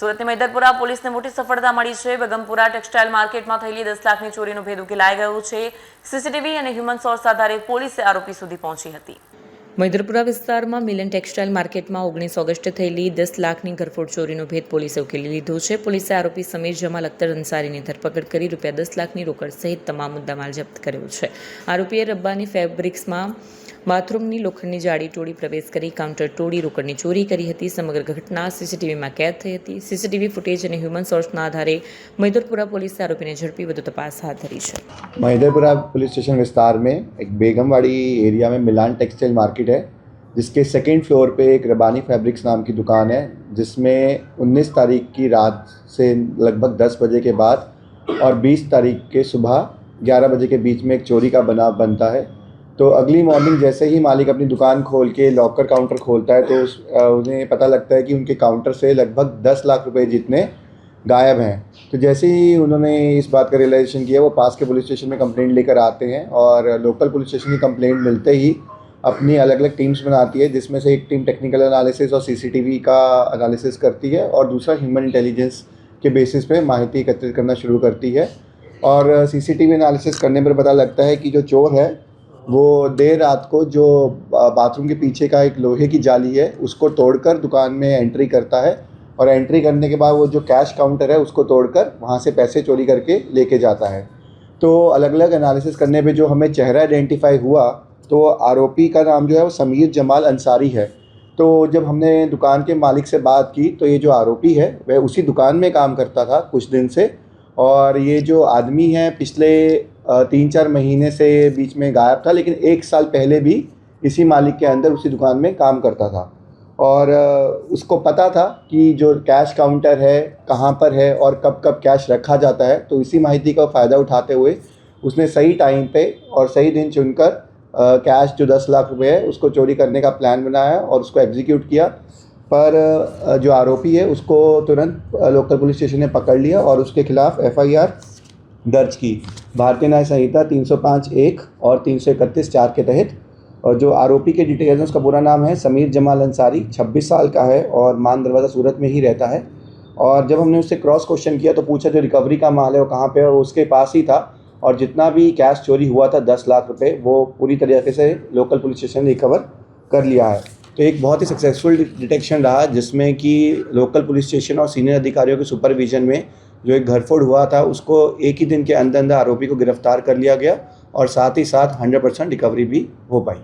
સુરતની મૈદરપુરા પોલીસને મોટી સફળતા મળી છે। બેગમપુરા ટેક્સટાઇલ માર્કેટમાં થયેલી 10 લાખની ચોરીનો ભેદ ઉકેલાઈ ગયો છે। સીસીટીવી અને હ્યુમન સોર્સ આધારે પોલીસે આરોપી સુધી પહોંચી હતી। મૈદરપુરા વિસ્તારમાં મિલન ટેક્સટાઇલ માર્કેટમાં 19 ઓગસ્ટે થયેલી 10 લાખની ઘરફોડ ચોરીનો ભેદ પોલીસે ઉકેલી લીધો છે। પોલીસે આરોપી સમીર જમાલ અખ્તર અંસારીની ધરપકડ કરી ₹10 લાખની રોકડ સહિત તમામ મુદ્દામાલ જપ્ત કર્યો છે। આરોપીએ રબ્બાની ફેબ્રિક્સમાં બાથરૂમની લોખંડની જાળી તોડી પ્રવેશ કરી કાઉન્ટર તોડી રોકડની ચોરી કરી હતી। સમગ્ર ઘટના સીસીટીવીમાં કેદ થઈ હતી। સીસીટીવી ફૂટેજ અને હ્યુમન સોર્સના આધારે મૈદરપુરા પોલીસે આરોપીને ઝડપી વધુ તપાસ હાથ ધરી છે। महेंद्रपुरा पुलिस स्टेशन विस्तार में एक बेगमवाड़ी एरिया में मिलान टेक्सटाइल मार्केट है, जिसके सेकंड फ्लोर पे एक रबानी फैब्रिक्स नाम की दुकान है, जिसमें 19 तारीख की रात से लगभग 10 बजे के बाद और 20 तारीख के सुबह 11 बजे के बीच में एक चोरी का बनाव बनता है। तो अगली मॉर्निंग जैसे ही मालिक अपनी दुकान खोल के लॉकर काउंटर खोलता है तो उन्हें पता लगता है कि उनके काउंटर से लगभग 10 लाख रुपए जितने गायब हैं। तो जैसे ही उन्होंने इस बात का रियलाइजेशन किया, वो पास के पुलिस स्टेशन में कंप्लेंट लेकर आते हैं और लोकल पुलिस स्टेशन की कंप्लेंट मिलते ही अपनी अलग अलग टीम्स बनाती है, जिसमें से एक टीम टेक्निकल एनालिसिस और सीसीटीवी का एनालिसिस करती है और दूसरा ह्यूमन इंटेलिजेंस के बेसिस पे माहिती एकत्रित करना शुरू करती है। और सीसीटीवी एनालिसिस करने पर पता लगता है कि जो चोर है वो देर रात को जो बाथरूम के पीछे का एक लोहे की जाली है उसको तोड़कर दुकान में एंट्री करता है और एंट्री करने के बाद वो जो कैश काउंटर है उसको तोड़कर वहाँ से पैसे चोरी करके लेके जाता है। तो अलग अलग एनालिसिस करने पे जो हमें चेहरा आइडेंटिफाई हुआ तो आरोपी का नाम जो है वो समीर जमाल अंसारी है। तो जब हमने दुकान के मालिक से बात की तो ये जो आरोपी है वह उसी दुकान में काम करता था कुछ दिन से, और ये जो आदमी है पिछले 3-4 महीने से बीच में गायब था, लेकिन 1 साल पहले भी इसी मालिक के अंदर उसी दुकान में काम करता था। और उसको पता था कि जो कैश काउंटर है कहाँ पर है और कब कब कैश रखा जाता है, तो इसी माहिती का फ़ायदा उठाते हुए उसने सही टाइम पे और सही दिन चुनकर कैश जो 10 लाख रुपए है उसको चोरी करने का प्लान बनाया और उसको एग्जीक्यूट किया। पर जो आरोपी है उसको तुरंत लोकल पुलिस स्टेशन ने पकड़ लिया और उसके खिलाफ FIR दर्ज की भारतीय न्याय संहिता 305(1) और 331(4) के तहत। और जो आरोपी के डिटेल्स हैं उसका पूरा नाम है समीर जमाल अंसारी, 26 साल का है और मान दरवाज़ा सूरत में ही रहता है। और जब हमने उससे क्रॉस क्वेश्चन किया तो पूछा जो रिकवरी का माल है वो कहाँ पे है, वो उसके पास ही था और जितना भी कैश चोरी हुआ था 10 लाख रुपए वो पूरी तरीके से लोकल पुलिस स्टेशन ने रिकवर कर लिया है। तो एक बहुत ही सक्सेसफुल डिटेक्शन रहा, जिसमें कि लोकल पुलिस स्टेशन और सीनियर अधिकारियों के सुपरविजन में जो एक घरफोड़ हुआ था उसको एक ही दिन के अंदर अंदर आरोपी को गिरफ्तार कर लिया गया और साथ ही साथ 100% रिकवरी भी हो पाई।